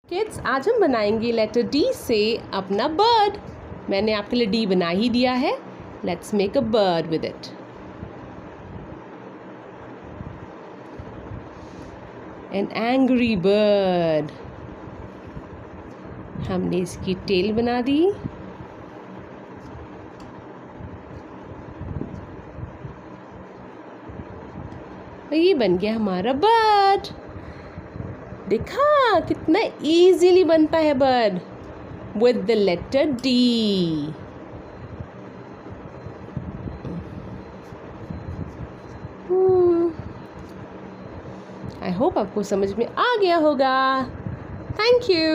Kids, आज हम बनाएंगे लेटर डी से अपना बर्ड। मैंने आपके लिए डी बना ही दिया है। Let's make a bird with it. An angry bird. हमने इसकी टेल बना दी। और ये बन गया हमारा बर्ड। देखा कितना इजीली बनता है bird with the letter D. I hope आपको समझ में आ गया होगा। Thank you.